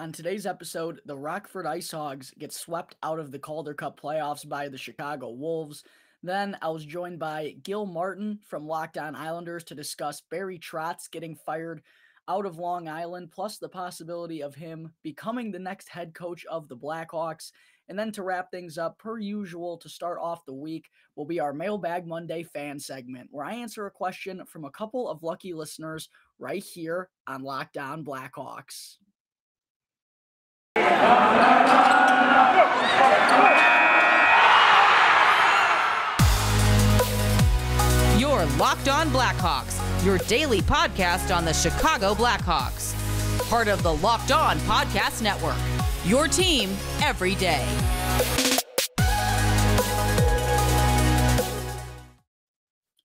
On today's episode, the Rockford IceHogs get swept out of the Calder Cup Playoffs by the Chicago Wolves. Then I was joined by Gil Martin from Locked On Islanders to discuss Barry Trotz getting fired out of Long Island, plus the possibility of him becoming the next head coach of the Blackhawks. And then to wrap things up, per usual, to start off the week, will be our Mailbag Monday fan segment, where I answer a question from a couple of lucky listeners right here on Locked On Blackhawks. You're Locked On Blackhawks, your daily podcast on the Chicago Blackhawks. Part of the Locked On Podcast Network, your team every day.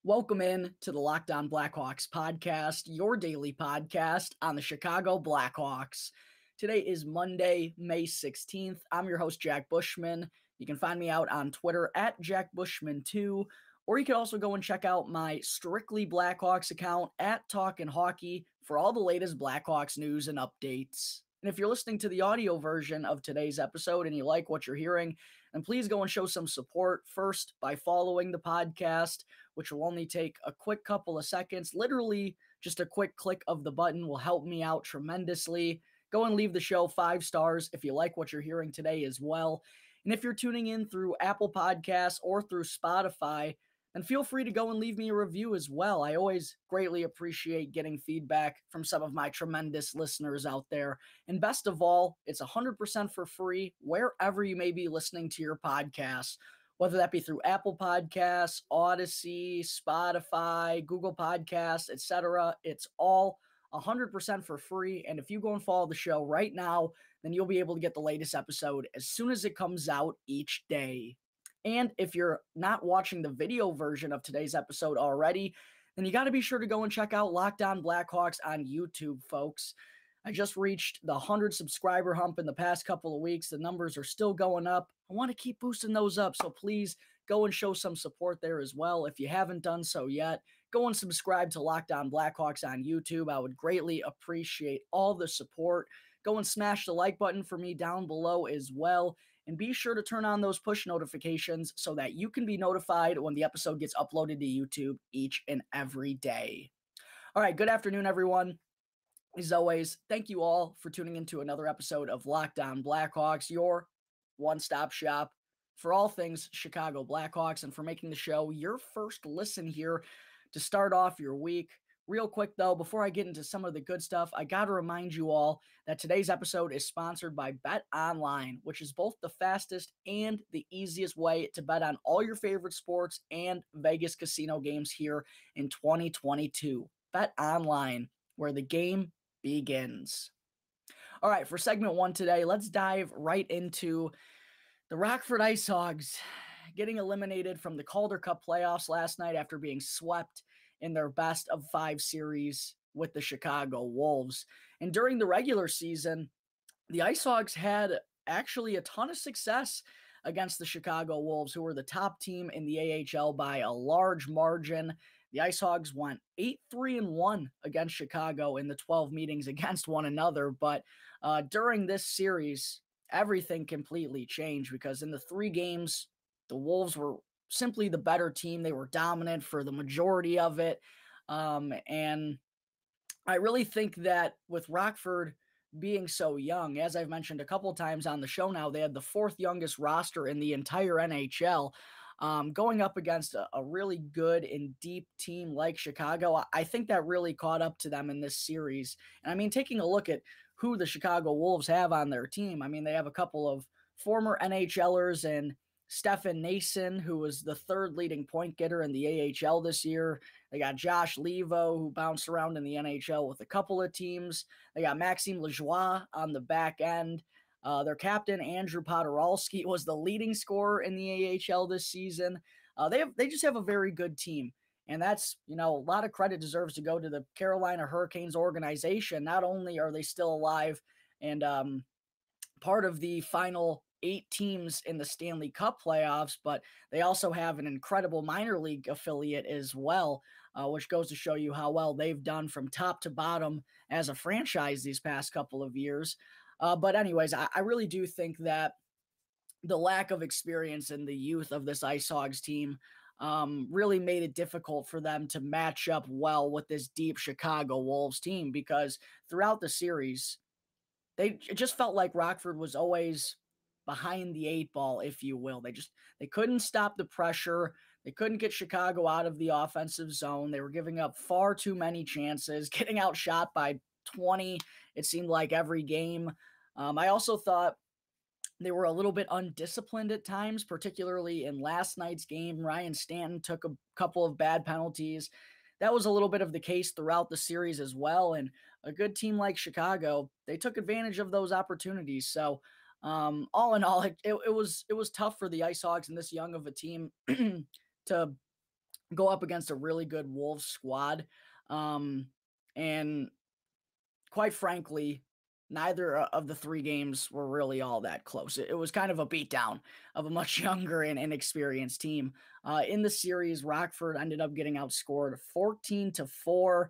Welcome in to the Locked On Blackhawks podcast, your daily podcast on the Chicago Blackhawks. Today is Monday, May 16th. I'm your host, Jack Bushman. You can find me out on Twitter at JackBushman2, or you can also go and check out my Strictly Blackhawks account at Talkin' Hockey for all the latest Blackhawks news and updates. And if you're listening to the audio version of today's episode and you like what you're hearing, then please go and show some support first by following the podcast, which will only take a quick couple of seconds. Literally, just a quick click of the button will help me out tremendously. Go and leave the show 5 stars if you like what you're hearing today as well. And if you're tuning in through Apple Podcasts or through Spotify, then feel free to go and leave me a review as well. I always greatly appreciate getting feedback from some of my tremendous listeners out there. And best of all, it's 100% for free wherever you may be listening to your podcasts, whether that be through Apple Podcasts, Odyssey, Spotify, Google Podcasts, etc. It's all 100% for free. And if you go and follow the show right now, then you'll be able to get the latest episode as soon as it comes out each day. And if you're not watching the video version of today's episode already, then you got to be sure to go and check out Locked On Blackhawks on YouTube, folks. I just reached the 100 subscriber hump in the past couple of weeks. The numbers are still going up. I want to keep boosting those up, so please go and show some support there as well. If you haven't done so yet, go and subscribe to Locked On Blackhawks on YouTube. I would greatly appreciate all the support. Go and smash the like button for me down below as well. And be sure to turn on those push notifications so that you can be notified when the episode gets uploaded to YouTube each and every day. All right, good afternoon, everyone. As always, thank you all for tuning into another episode of Locked On Blackhawks, your one-stop shop for all things Chicago Blackhawks, and for making the show your first listen here to start off your week. Real quick, though, before I get into some of the good stuff, I got to remind you all that today's episode is sponsored by BetOnline, which is both the fastest and the easiest way to bet on all your favorite sports and Vegas casino games here in 2022. BetOnline, where the game begins. All right, for segment 1 today, let's dive right into the Rockford IceHogs getting eliminated from the Calder Cup Playoffs last night after being swept in their best of 5 series with the Chicago Wolves. And during the regular season, the IceHogs had actually a ton of success against the Chicago Wolves, who were the top team in the AHL by a large margin. The IceHogs went 8-3-1 against Chicago in the 12 meetings against one another. But during this series, everything completely changed, because in the 3 games, the Wolves were simply the better team. They were dominant for the majority of it. And I really think that with Rockford being so young, as I've mentioned a couple times on the show now, they had the 4th youngest roster in the entire NHL. Going up against a really good and deep team like Chicago, I think that really caught up to them in this series. And I mean, taking a look at who the Chicago Wolves have on their team, I mean, they have a couple of former NHLers and Stefan Nason, who was the 3rd leading point getter in the AHL this year. They got Josh Levo, who bounced around in the NHL with a couple of teams. They got Maxime Lajoie on the back end. Their captain, Andrew Podorowski, was the leading scorer in the AHL this season. They just have a very good team. And that's, a lot of credit deserves to go to the Carolina Hurricanes organization. Not only are they still alive and part of the final 8 teams in the Stanley Cup playoffs, but they also have an incredible minor league affiliate as well, which goes to show you how well they've done from top to bottom as a franchise these past couple of years. But anyways, I really do think that the lack of experience and the youth of this IceHogs team really made it difficult for them to match up well with this deep Chicago Wolves team, because throughout the series, it just felt like Rockford was always behind the eight ball, if you will. They couldn't stop the pressure. They couldn't get Chicago out of the offensive zone. They were giving up far too many chances, getting outshot by 20, it seemed like, every game. I also thought they were a little bit undisciplined at times, particularly in last night's game. Ryan Stanton took a couple of bad penalties. That was a little bit of the case throughout the series as well. And a good team like Chicago, they took advantage of those opportunities. So all in all, it was tough for the IceHogs and this young of a team to go up against a really good Wolves squad. And quite frankly, neither of the three games were really all that close. It was kind of a beatdown of a much younger and inexperienced team. In the series, Rockford ended up getting outscored 14-4.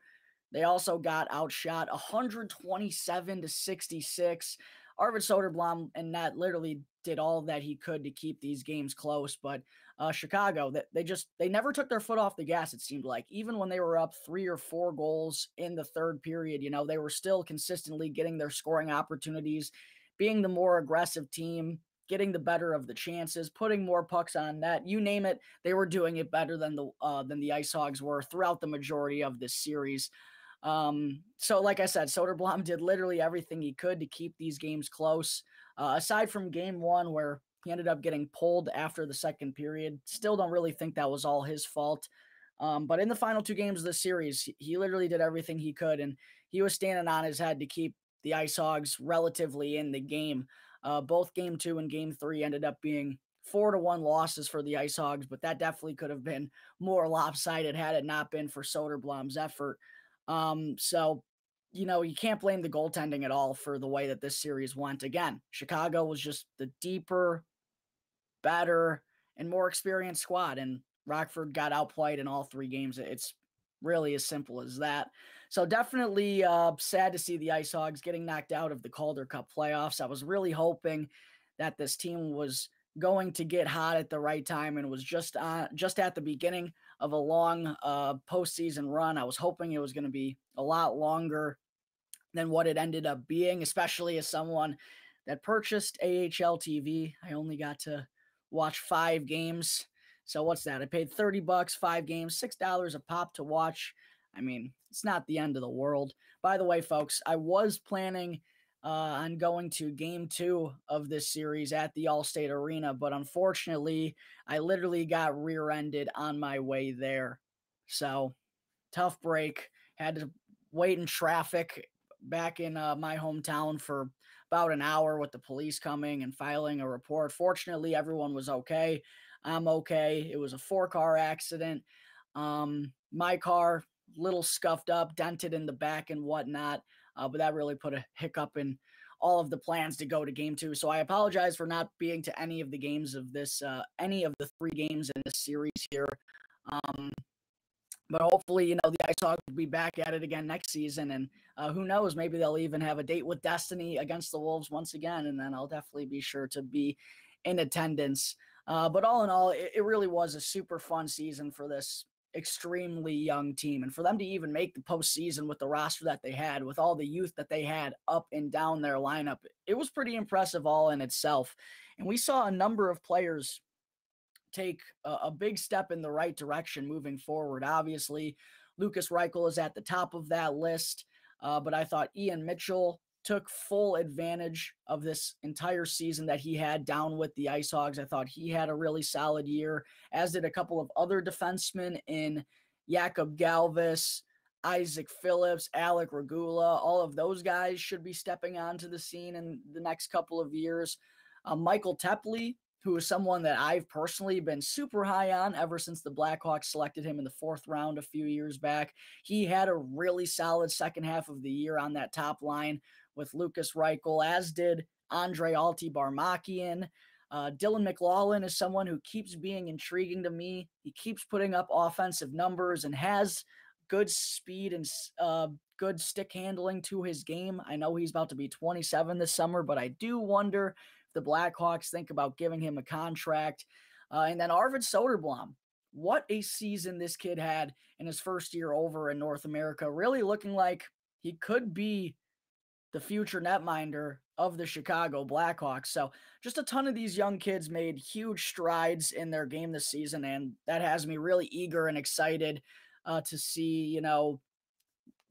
They also got outshot 127-66. Arvid Soderblom and net literally did all that he could to keep these games close, but Chicago, they never took their foot off the gas, it seemed like. Even when they were up 3 or 4 goals in the third period, they were still consistently getting their scoring opportunities, being the more aggressive team, getting the better of the chances, putting more pucks on net. You name it, they were doing it better than the IceHogs were throughout the majority of this series. So like I said, Soderblom did literally everything he could to keep these games close. Aside from game one, where he ended up getting pulled after the second period, still don't really think that was all his fault. But in the final 2 games of the series, he literally did everything he could, and he was standing on his head to keep the IceHogs relatively in the game. Both game 2 and game 3 ended up being 4-1 losses for the IceHogs, but that definitely could have been more lopsided had it not been for Soderblom's effort. So, you can't blame the goaltending at all for the way that this series went. Again, Chicago was just the deeper, better, and more experienced squad, and Rockford got outplayed in all 3 games. It's really as simple as that. So definitely sad to see the IceHogs getting knocked out of the Calder Cup playoffs. I was really hoping that this team was going to get hot at the right time and was just at the beginning of a long postseason run. I was hoping it was going to be a lot longer than what it ended up being, especially as someone that purchased AHL TV. I only got to watch 5 games. So what's that? I paid $30, 5 games, $6 a pop to watch. I mean, it's not the end of the world. By the way, folks, I was planning on going to game 2 of this series at the Allstate Arena, but unfortunately, I literally got rear-ended on my way there. So, tough break. Had to wait in traffic back in my hometown for about an hour with the police coming and filing a report. Fortunately, everyone was okay. I'm okay. It was a 4-car accident. My car, little scuffed up, dented in the back and whatnot. But that really put a hiccup in all of the plans to go to game 2. So I apologize for not being to any of the games of this, any of the 3 games in this series here. But hopefully, the IceHogs will be back at it again next season. And who knows, maybe they'll even have a date with destiny against the Wolves once again. And then I'll definitely be sure to be in attendance. But all in all, it really was a super fun season for this extremely young team, and for them to even make the postseason with the roster that they had, with all the youth that they had up and down their lineup, it was pretty impressive all in itself. And we saw a number of players take a big step in the right direction moving forward. Obviously, Lukas Reichel is at the top of that list, but I thought Ian Mitchell took full advantage of this entire season that he had down with the IceHogs. I thought he had a really solid year, as did a couple of other defensemen in Jakob Galvis, Isaac Phillips, Alec Regula. All of those guys should be stepping onto the scene in the next couple of years. Michael Tepley, who is someone that I've personally been super high on ever since the Blackhawks selected him in the 4th round a few years back. He had a really solid second half of the year on that top line with Lukas Reichel, as did Andre Alti-Barmakian. Dylan McLaughlin is someone who keeps being intriguing to me. He keeps putting up offensive numbers and has good speed and good stick handling to his game. I know he's about to be 27 this summer, but I do wonder if the Blackhawks think about giving him a contract. And then Arvid Soderblom. What a season this kid had in his first year over in North America. Really looking like he could be the future netminder of the Chicago Blackhawks. So just a ton of these young kids made huge strides in their game this season, and that has me really eager and excited to see,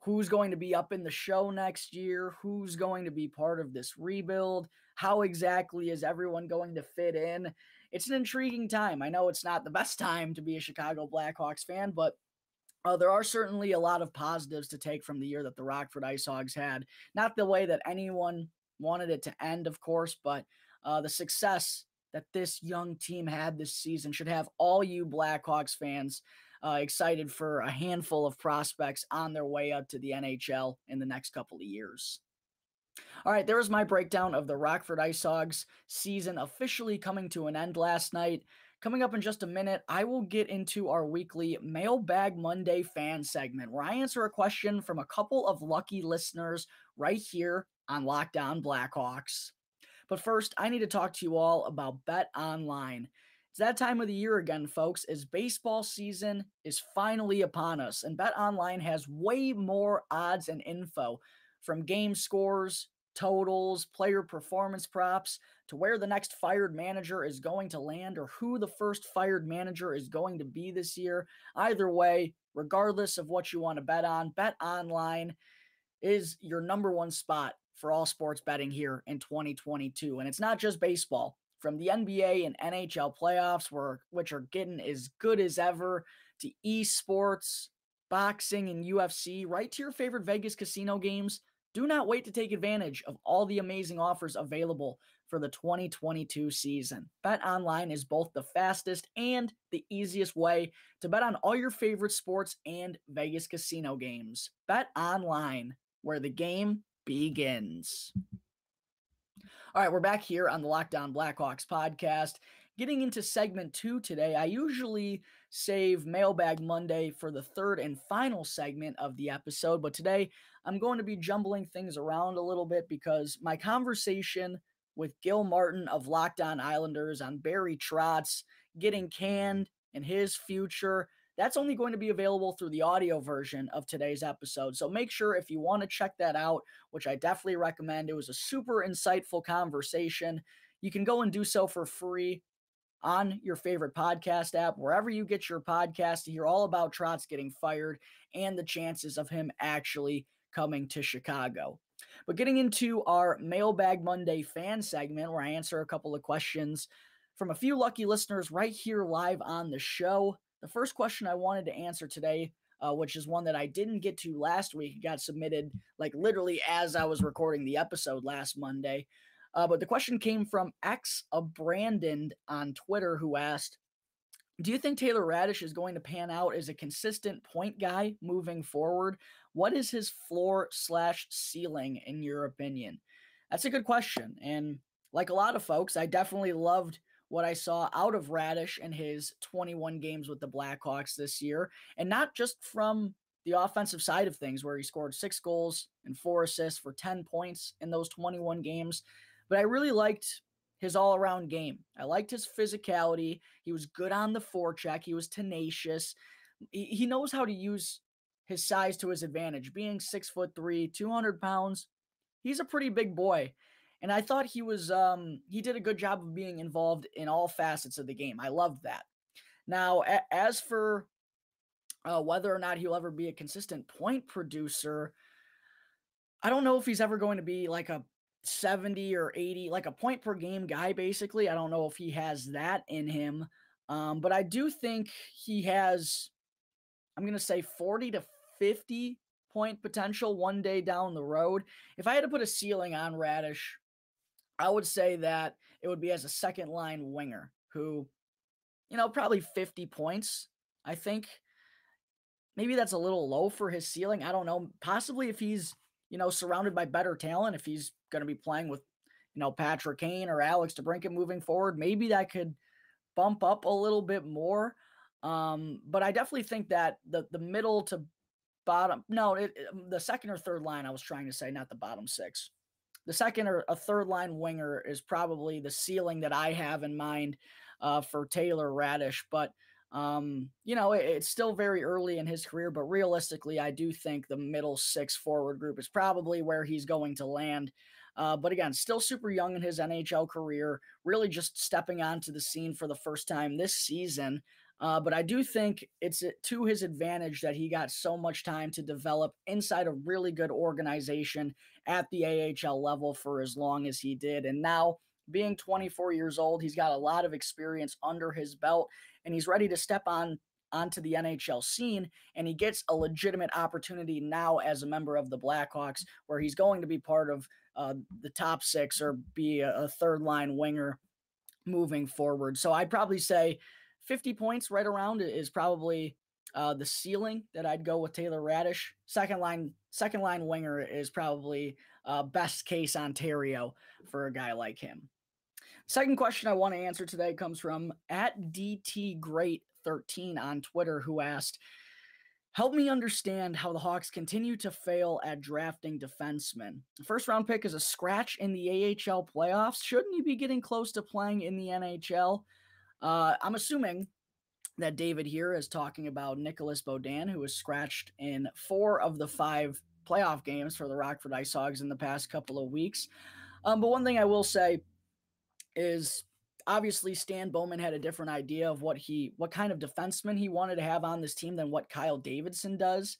who's going to be up in the show next year, who's going to be part of this rebuild, how exactly is everyone going to fit in. It's an intriguing time. I know it's not the best time to be a Chicago Blackhawks fan, but there are certainly a lot of positives to take from the year that the Rockford IceHogs had. Not the way that anyone wanted it to end, of course, but the success that this young team had this season should have all you Blackhawks fans excited for a handful of prospects on their way up to the NHL in the next couple of years. All right, there was my breakdown of the Rockford IceHogs season officially coming to an end last night. Coming up in just a minute, I will get into our weekly Mailbag Monday fan segment, where I answer a question from a couple of lucky listeners right here on Locked On Blackhawks. But first, I need to talk to you all about BetOnline. It's that time of the year again, folks, as baseball season is finally upon us, and BetOnline has way more odds and info, from game scores, totals, player performance props, to where the next fired manager is going to land or who the first fired manager is going to be this year. Either way, regardless of what you want to bet on, BetOnline is your number one spot for all sports betting here in 2022. And it's not just baseball. From the NBA and NHL playoffs, which are getting as good as ever, to esports, boxing, and UFC, right to your favorite Vegas casino games, do not wait to take advantage of all the amazing offers available for the 2022 season. BetOnline is both the fastest and the easiest way to bet on all your favorite sports and Vegas casino games. BetOnline, where the game begins. All right, we're back here on the Locked On Blackhawks podcast. Getting into segment 2 today, I usually save Mailbag Monday for the third and final segment of the episode, but today I'm going to be jumbling things around a little bit because my conversation with Gil Martin of Locked On Islanders on Barry Trotz getting canned and his future, that's only going to be available through the audio version of today's episode. So make sure if you want to check that out, which I definitely recommend, it was a super insightful conversation. You can go and do so for free on your favorite podcast app, wherever you get your podcast, to hear all about Trotz getting fired and the chances of him actually coming to Chicago. But getting into our Mailbag Monday fan segment, where I answer a couple of questions from a few lucky listeners right here live on the show. The first question I wanted to answer today, which is one that I didn't get to last week, got submitted like literally as I was recording the episode last Monday. But the question came from Brandon on Twitter, who asked, do you think Taylor Radish is going to pan out as a consistent point guy moving forward? What is his floor/ceiling in your opinion? That's a good question. And like a lot of folks, I definitely loved what I saw out of Radish in his 21 games with the Blackhawks this year. And not just from the offensive side of things, where he scored 6 goals and 4 assists for 10 points in those 21 games, but I really liked his all-around game. I liked his physicality. He was good on the forecheck. He was tenacious. He knows how to use his size to his advantage. Being 6'3", 200 pounds, he's a pretty big boy. And I thought he did a good job of being involved in all facets of the game. I loved that. Now, as for whether or not he'll ever be a consistent point producer, I don't know if he's ever going to be like a 70 or 80, like a point per game guy, basically. I don't know if he has that in him. But I do think he has, I'm going to say 40 to 50 point potential one day down the road. If I had to put a ceiling on Radish, I would say that it would be as a second line winger who, probably 50 points. I think maybe that's a little low for his ceiling. I don't know. Possibly if he's, surrounded by better talent, if he's going to be playing with, Patrick Kane or Alex DeBrincat moving forward, maybe that could bump up a little bit more. But I definitely think that the middle to the second or third line, I was trying to say, not the bottom six. The second or a third line winger is probably the ceiling that I have in mind for Taylor Radish. But, it's still very early in his career. But realistically, I do think the middle six forward group is probably where he's going to land. But again, still super young in his NHL career, really just stepping onto the scene for the first time this season. But I do think it's to his advantage that he got so much time to develop inside a really good organization at the AHL level for as long as he did. And now, being 24 years old, he's got a lot of experience under his belt, and he's ready to step onto the NHL scene, and he gets a legitimate opportunity now as a member of the Blackhawks, where he's going to be part of the top six or be a third line winger moving forward. So I'd probably say 50 points right around is probably the ceiling that I'd go with Taylor Radish. Second line winger is probably best case Ontario for a guy like him. Second question I want to answer today comes from @DTGreat13 on Twitter, who asked, help me understand how the Hawks continue to fail at drafting defensemen. The first round pick is a scratch in the AHL playoffs. Shouldn't you be getting close to playing in the NHL? I'm assuming that David here is talking about Nicholas Beaudin, who was scratched in 4 of the 5 playoff games for the Rockford IceHogs in the past couple of weeks. But one thing I will say is obviously Stan Bowman had a different idea of what kind of defenseman he wanted to have on this team than what Kyle Davidson does.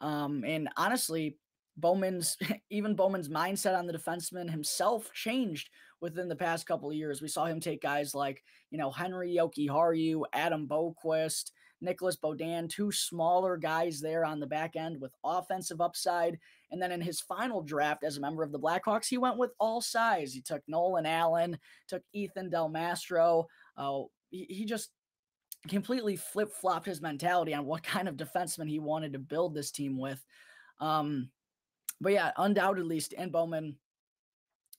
And honestly, Bowman's mindset on the defenseman himself changed within the past couple of years. We saw him take guys like, Henry Jokiharju, Adam Boquist, Nicholas Beaudin, 2 smaller guys there on the back end with offensive upside. And then in his final draft as a member of the Blackhawks, he went with all size. He took Nolan Allen, took Ethan Del Mastro. He just completely flip-flopped his mentality on what kind of defenseman he wanted to build this team with. But yeah, undoubtedly, Stan Bowman,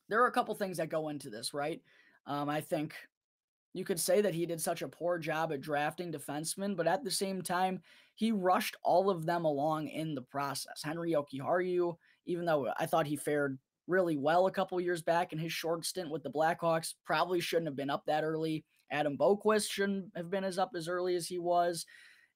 there are a couple things that go into this, right? I think you could say that he did such a poor job at drafting defensemen, but at the same time, he rushed all of them along in the process. Henry Jokiharju, even though I thought he fared really well a couple years back in his short stint with the Blackhawks, probably shouldn't have been up that early. Adam Boquist shouldn't have been up as early as he was.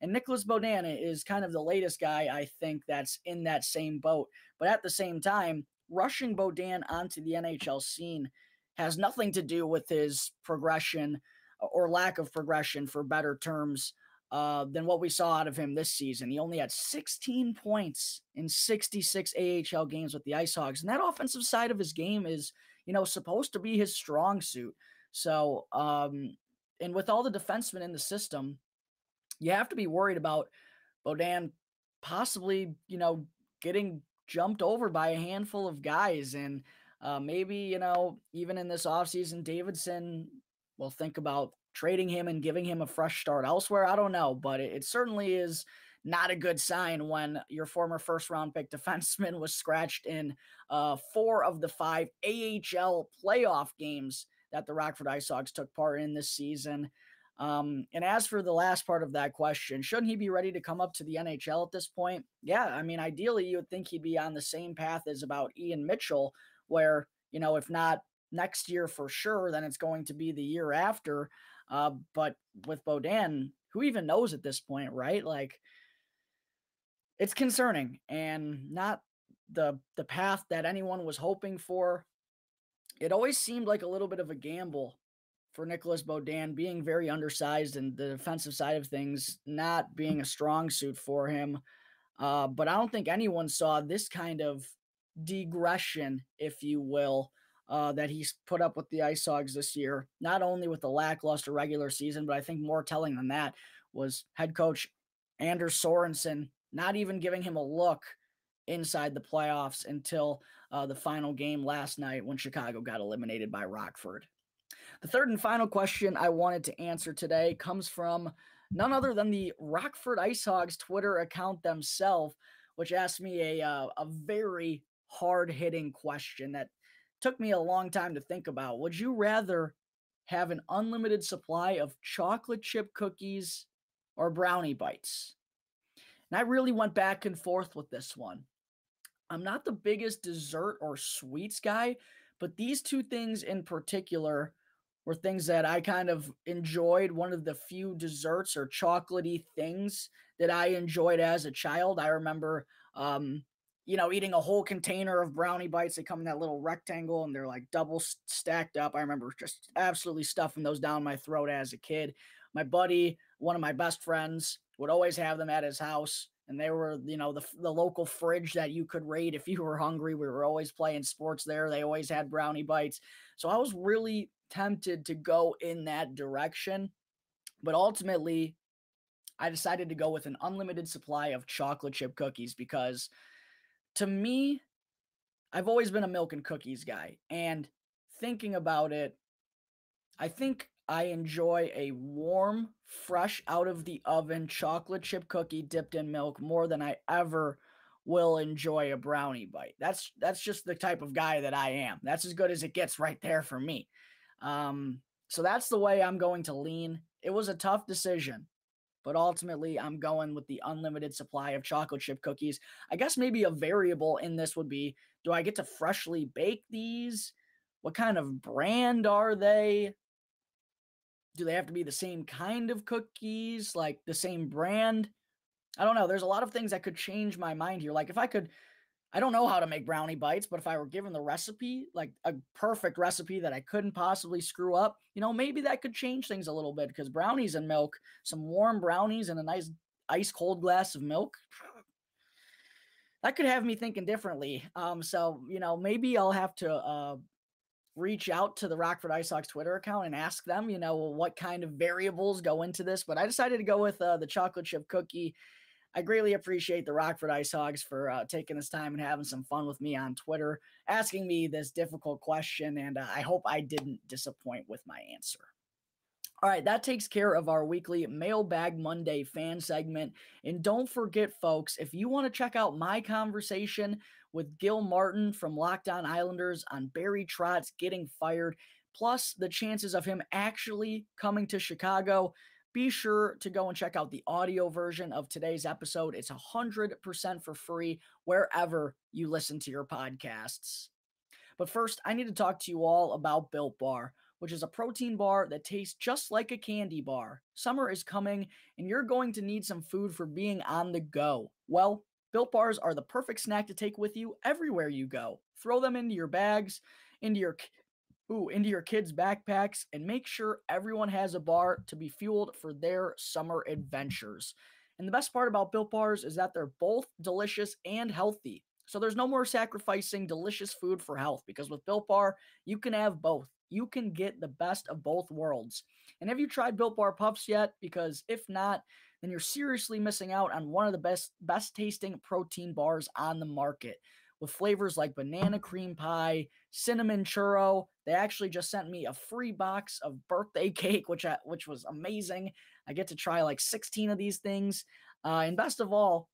And Nicholas Beaudin is kind of the latest guy, I think, that's in that same boat. But at the same time, rushing Beaudin onto the NHL scene has nothing to do with his progression or lack of progression, for better terms, than what we saw out of him this season. He only had 16 points in 66 AHL games with the IceHogs. And that offensive side of his game is, supposed to be his strong suit. So, and with all the defensemen in the system, you have to be worried about Beaudin possibly, getting jumped over by a handful of guys. And maybe, even in this offseason, Davidson will think about trading him and giving him a fresh start elsewhere. I don't know, but it certainly is not a good sign when your former first-round pick defenseman was scratched in 4 of the 5 AHL playoff games that the Rockford IceHogs took part in this season. And as for the last part of that question, shouldn't he be ready to come up to the NHL at this point? Yeah, I mean, ideally, you would think he'd be on the same path as about Ian Mitchell, where, if not next year for sure, then it's going to be the year after. But with Beaudin, who even knows at this point, right? Like, it's concerning and not the path that anyone was hoping for. It always seemed like a little bit of a gamble for Nicholas Beaudin, being very undersized and the defensive side of things not being a strong suit for him. But I don't think anyone saw this kind of digression, if you will, that he's put up with the IceHogs this year, not only with the lackluster regular season, but I think more telling than that was head coach Anders Sorensen not even giving him a look inside the playoffs until the final game last night when Chicago got eliminated by Rockford. The third and final question I wanted to answer today comes from none other than the Rockford IceHogs Twitter account themselves, which asked me a very hard-hitting question that took me a long time to think about. Would you rather have an unlimited supply of chocolate chip cookies or brownie bites? And I really went back and forth with this one. I'm not the biggest dessert or sweets guy, but these two things in particular were things that I kind of enjoyed. One of the few desserts or chocolatey things that I enjoyed as a child. I remember, eating a whole container of brownie bites. They come in that little rectangle and they're like double stacked up. I remember just absolutely stuffing those down my throat as a kid. My buddy, one of my best friends, would always have them at his house. And they were, the local fridge that you could raid if you were hungry. We were always playing sports there. They always had brownie bites. So I was really tempted to go in that direction. But ultimately, I decided to go with an unlimited supply of chocolate chip cookies because to me, I've always been a milk and cookies guy. And thinking about it, I think I enjoy a warm, fresh out of the oven chocolate chip cookie dipped in milk more than I ever will enjoy a brownie bite. That's just the type of guy that I am. That's as good as it gets right there for me. So that's the way I'm going to lean. It was a tough decision, but ultimately I'm going with the unlimited supply of chocolate chip cookies. I guess maybe a variable in this would be, do I get to freshly bake these? What kind of brand are they? Do they have to be the same kind of cookies, like the same brand? I don't know. There's a lot of things that could change my mind here. Like if I don't know how to make brownie bites, but if I were given the recipe, like a perfect recipe that I couldn't possibly screw up, maybe that could change things a little bit because brownies and milk, some warm brownies and a nice ice cold glass of milk, that could have me thinking differently. So maybe I'll have to, reach out to the Rockford IceHogs Twitter account and ask them, what kind of variables go into this. But I decided to go with the chocolate chip cookie. I greatly appreciate the Rockford IceHogs for taking this time and having some fun with me on Twitter, asking me this difficult question, and I hope I didn't disappoint with my answer. All right, that takes care of our weekly Mailbag Monday fan segment. And don't forget, folks, if you want to check out my conversation with Gil Martin from Locked On Islanders on Barry Trotz getting fired, plus the chances of him actually coming to Chicago, be sure to go and check out the audio version of today's episode. It's 100% for free wherever you listen to your podcasts. But first, I need to talk to you all about Built Bar, which is a protein bar that tastes just like a candy bar. Summer is coming, and you're going to need some food for being on the go. Well, Built Bars are the perfect snack to take with you everywhere you go. Throw them into your bags, into your kids' backpacks, and make sure everyone has a bar to be fueled for their summer adventures. And the best part about Built Bars is that they're both delicious and healthy. So there's no more sacrificing delicious food for health, because with Built Bar, you can have both. You can get the best of both worlds. And have you tried Built Bar Puffs yet? Because if not, then you're seriously missing out on one of the best tasting protein bars on the market. With flavors like banana cream pie, cinnamon churro. They actually just sent me a free box of birthday cake, which was amazing. I get to try like 16 of these things. And best of all,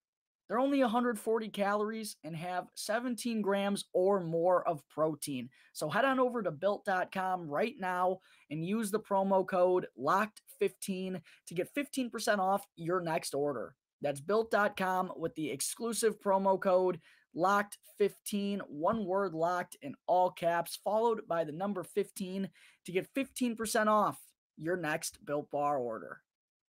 they're only 140 calories and have 17 grams or more of protein. So head on over to Built.com right now and use the promo code LOCKED15 to get 15% off your next order. That's Built.com with the exclusive promo code LOCKED15, one word locked in all caps, followed by the number 15 to get 15% off your next Built Bar order.